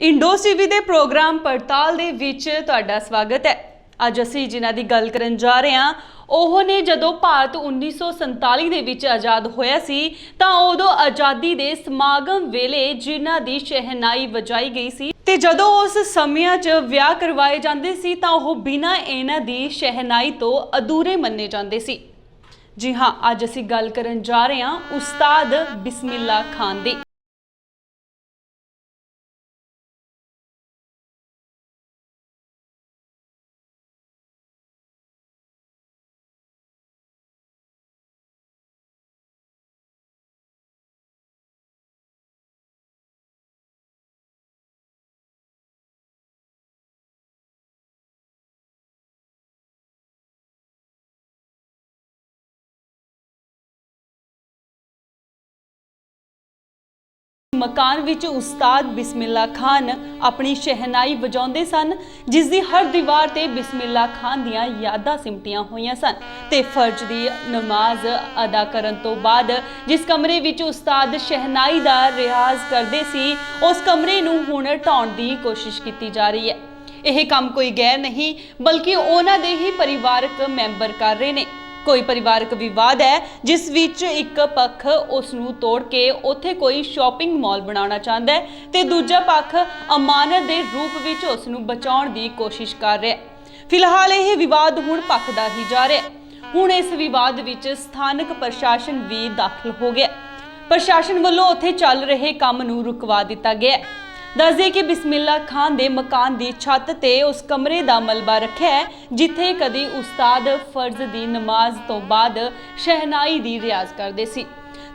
इंडोस TV के programme पड़ताल दे विच तुहाडा स्वागत है। अज असीं जिन्हां दी गल करन जा रहे हां ओह ने जदों भारत 1947 दे विच आज़ाद होया सी तां उदों आज़ादी दे समागम वेले जिन्हां दी शहनाई वजाई गई सी ते जदों उस समियां च विआह करवाए जांदे सी तां ओह बिना इन्हां दी शहनाई तो अधूरे मन्ने जांदे सी। जी हाँ, अज असीं गल करन जा रहे हां उस्ताद बिस्मिल्ला खान दी। मकान विच उस्ताद बिस्मिल्ला खान अपनी शहनाई वजाउंदे सन, जिस दी हर दीवार ते बिस्मिल्ला खान दियां यादां सिमटियां होईयां सन ते फर्ज दी नमाज अदा करन तो बाद जिस कमरे विच उस्ताद शहनाई दा रियाज करदे सी उस कमरे नूं हुण ढाउण दी कोशिश कीती जा रही है। यह काम कोई गैर नहीं बल्कि उन्हां दे ही परिवारक मैंबर कर रहे ने। कोई परिवारक विवाद है जिस विच एक पक्ष उसनूं तोड़ के उत्थे कोई शॉपिंग मॉल बनाना चाहता है ते दूजा पक्ष अमानत के रूप विच उसनूं बचाउण दी कोशिश कर रहा है। फिलहाल यह विवाद हुण भखदा ही जा रहा है। हुण इस विवाद विच स्थानक प्रशासन भी दाखिल हो गया। प्रशासन वालों उत्थे चल रहे काम नूं रुकवा दिता गया। दस दे कि बिस्मिल्ला खान दे मकान दी छत ते उस कमरे दा मलबा रखिया है जिथे कदी उस्ताद फर्ज दी नमाज तो बाद शहनाई दी रियाज करदे सी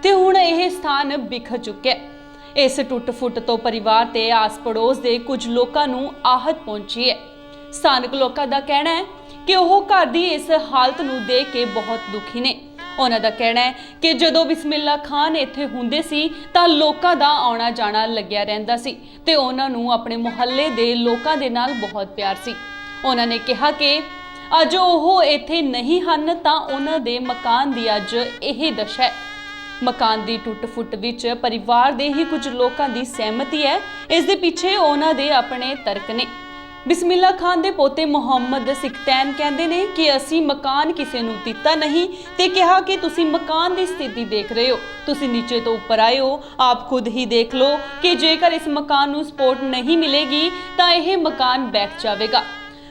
ते हुण यह स्थान बिखर चुक्या है। इस टुट फुट तो परिवार ते आस पड़ोस दे कुछ लोकां नूं आहत पहुंची है। स्थानक लोकां दा कहना है कि ओह घर दी इस हालत नूं देख के बहुत दुखी ने। उन्हां दा कहना है कि जदों बिस्मिल्ला खान इत्थे हुंदे सी तां लोकां दा आउणा जाणा लग्या रहिंदा सी ते उन्हां नूं अपने मुहल्ले दे लोकां दे नाल बहुत प्यार सी। उन्हां ने कहा कि अज ओह इत्थे नहीं हन तां उन्हां दे मकान दी अज यही दशा है। मकान दी टुट फुट विच परिवार दे ही कुछ लोकां दी सहमति है। इस दे पिछे उन्हां दे अपने तर्क ने। बिस्मिल्ला खान दे पोते मुहम्मद सिकतैन कहते हैं कि असी मकान किसी नूं दिता नहीं ते कहा कि तुसी मकान की स्थिति देख रहे हो, तुसी नीचे तो ऊपर आए हो, आप खुद ही देख लो कि जेकर इस मकान नूं सपोर्ट नहीं मिलेगी तो यह मकान बैठ जाएगा।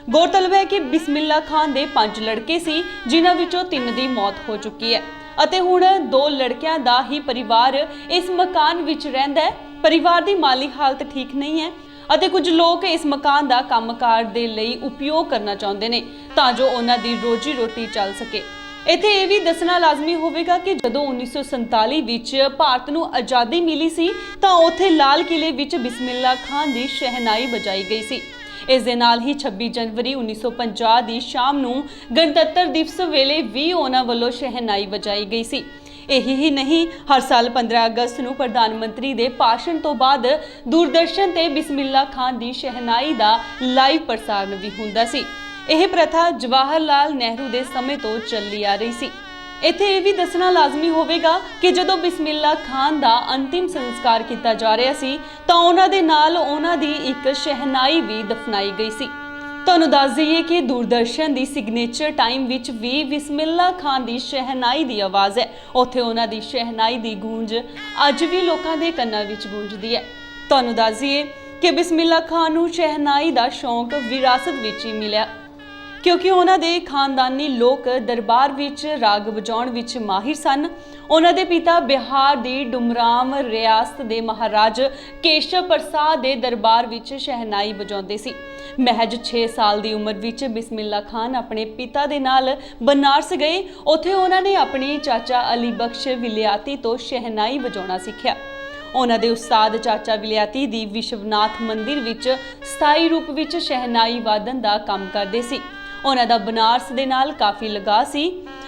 गौरतलब है कि बिस्मिल्ला खान दे 5 लड़के सी जिन्हां विचों 3 दी मौत हो चुकी है अते हुण 2 लड़कियां दा ही परिवार इस मकान विच रहिंदा है। परिवार की माली हालत ठीक नहीं है ਅਤੇ कुछ लोग इस मकान का कामकाज के लिए उपयोग करना चाहते हैं तां जो उन्हां दी रोजी रोटी चल सके। इत्थे यह भी दसना लाजमी होवेगा कि जदों 1947 विच भारत नूं आज़ादी मिली सी तां उत्थे लाल किले विच बिस्मिल्ला खान की शहनाई बजाई गई सी। इस दे नाल ही 26 जनवरी 1950 की शाम नूं गणतंत्र दिवस वेले भी उन्हां वल्लों शहनाई बजाई गई सी। यही ही नहीं, हर साल 15 अगस्त नूं प्रधानमंत्री दे भाषण तो बाद दूरदर्शन ते बिस्मिल्ला खान दी शहनाई दा लाइव प्रसारण भी हुंदा सी। यह प्रथा जवाहर लाल नेहरू दे समय तो चली आ रही सी। इत्थे यह भी दसना लाजमी होवेगा कि जदों बिस्मिल्ला खान दा अंतिम संस्कार किया जा रहा सी तां उन्हां दे नाल उन्हां दी एक शहनाई भी दफनाई गई सी। तुहानूं दस दईए कि दूरदर्शन की सिग्नेचर टाइम विच भी बिस्मिल्ला खान की शहनाई की आवाज़ है। उत्थे उन्हां दी शहनाई की गूंज अज भी लोकां दे कन्नां विच गूंजदी है। तुहानूं दस दईए कि बिस्मिल्ला खान नूं शहनाई का शौक विरासत विच ही मिलिया क्योंकि उन्हां दे खानदानी लोग दरबार विच राग वजाउण विच माहिर सन। उन्हां दे पिता बिहार दी डुमराम रियासत दे महाराज केशव प्रसाद दे दरबार विच शहनाई वजाउंदे सी। महज 6 साल की उम्र विच बिस्मिल्ला खान अपने पिता दे नाल बनारस गए। उत्थे उन्हां ने अपनी चाचा अली बख्श विलियाती तो शहनाई वजाउणा सीखिया। उन्हां दे उस्ताद चाचा विलियाती दी विश्वनाथ मंदिर विच स्थाई रूप विच शहनाई वादन दा काम करदे सी। उन्हां दा बनारस दे नाल काफ़ी लगा सी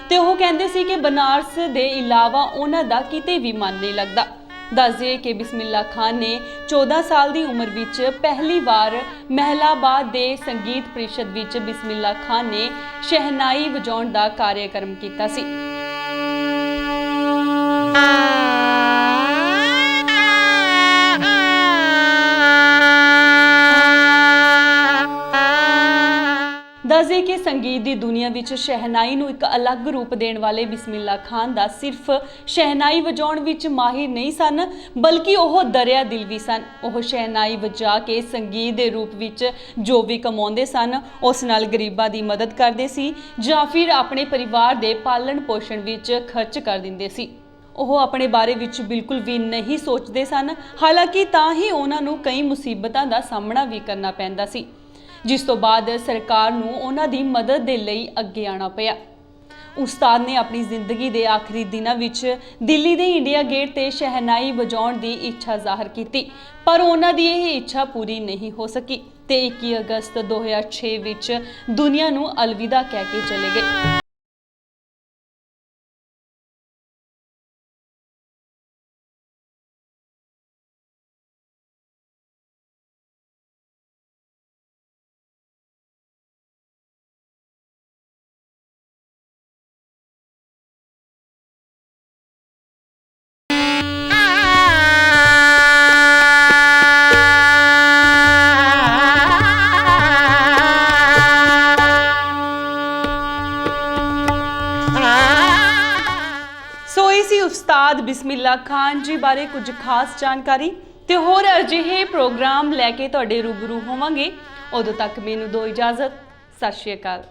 ते ओह कहंदे सी कि बनारस दे इलावा उन्हां दा किते भी मन नहीं लगदा। दस दिए कि बिस्मिल्ला खान ने 14 साल की उम्र विच पहली बार महलाबाद दे संगीत परिषद विच बिस्मिल्ला खान ने शहनाई वजाउण दा कार्यक्रम कीता सी। ਹੈ ਕਿ ਸੰਗੀਤ ਦੀ ਦੁਨੀਆ ਵਿੱਚ ਸ਼ਹਿਨਾਈ ਨੂੰ ਇੱਕ ਅਲੱਗ ਰੂਪ ਦੇਣ ਵਾਲੇ ਬਿਸਮਿਲ੍ਹਾ ਖਾਨ ਦਾ ਸਿਰਫ ਸ਼ਹਿਨਾਈ ਵਜਾਉਣ ਵਿੱਚ ਮਾਹਿਰ ਨਹੀਂ ਸਨ, ਬਲਕਿ ਉਹ ਦਰਿਆ ਦਿਲ ਵੀ ਸਨ। ਉਹ ਸ਼ਹਿਨਾਈ ਵਜਾ ਕੇ ਸੰਗੀਤ ਦੇ ਰੂਪ ਵਿੱਚ ਜੋ ਵੀ ਕਮਾਉਂਦੇ ਸਨ, ਉਸ ਨਾਲ ਗਰੀਬਾਂ ਦੀ ਮਦਦ ਕਰਦੇ ਸੀ ਜਾਂ ਫਿਰ ਆਪਣੇ ਪਰਿਵਾਰ ਦੇ ਪਾਲਣ ਪੋਸ਼ਣ ਵਿੱਚ ਖਰਚ ਕਰ ਦਿੰਦੇ ਸੀ। ਉਹ ਆਪਣੇ ਬਾਰੇ ਵਿੱਚ ਬਿਲਕੁਲ ਵੀ ਨਹੀਂ ਸੋਚਦੇ ਸਨ, ਹਾਲਾਂਕਿ ਤਾਂ ਹੀ ਉਹਨਾਂ ਨੂੰ ਕਈ ਮੁਸੀਬਤਾਂ ਦਾ ਸਾਹਮਣਾ ਵੀ ਕਰਨਾ ਪੈਂਦਾ ਸੀ, ਜਿਸ ਤੋਂ ਬਾਅਦ ਸਰਕਾਰ ਨੂੰ ਉਹਨਾਂ ਦੀ ਮਦਦ ਦੇ ਲਈ ਅੱਗੇ ਆਉਣਾ ਪਿਆ। ਉਸਤਾਦ ਨੇ ਆਪਣੀ ਜ਼ਿੰਦਗੀ ਦੇ ਆਖਰੀ ਦਿਨਾਂ ਵਿੱਚ ਦਿੱਲੀ ਦੇ ਇੰਡੀਆ ਗੇਟ ਤੇ ਸ਼ਹਿਨਾਈ ਵਜਾਉਣ ਦੀ ਇੱਛਾ ਜ਼ਾਹਰ ਕੀਤੀ, ਪਰ ਉਹਨਾਂ ਦੀ ਇਹ ਇੱਛਾ ਪੂਰੀ ਨਹੀਂ ਹੋ ਸਕੀ ਤੇ 21 ਅਗਸਤ 2006 ਵਿੱਚ ਦੁਨੀਆ ਨੂੰ ਅਲਵਿਦਾ ਕਹਿ ਕੇ ਚਲੇ ਗਏ। ਸੋ ਇਹ ਸੀ ਉਸਤਾਦ ਬਿਸਮਿਲ੍ਹਾ ਖਾਨ ਜੀ ਬਾਰੇ ਕੁਝ ਖਾਸ ਜਾਣਕਾਰੀ ਤੇ ਹੋਰ ਅਜਿਹੇ ਪ੍ਰੋਗਰਾਮ ਲੈ ਕੇ ਤੁਹਾਡੇ ਰੂਬਰੂ ਹੋਵਾਂਗੇ। ਉਦੋਂ ਤੱਕ ਮੈਨੂੰ ਦਿਓ ਇਜਾਜ਼ਤ। ਸਤਿ ਸ਼੍ਰੀ ਅਕਾਲ।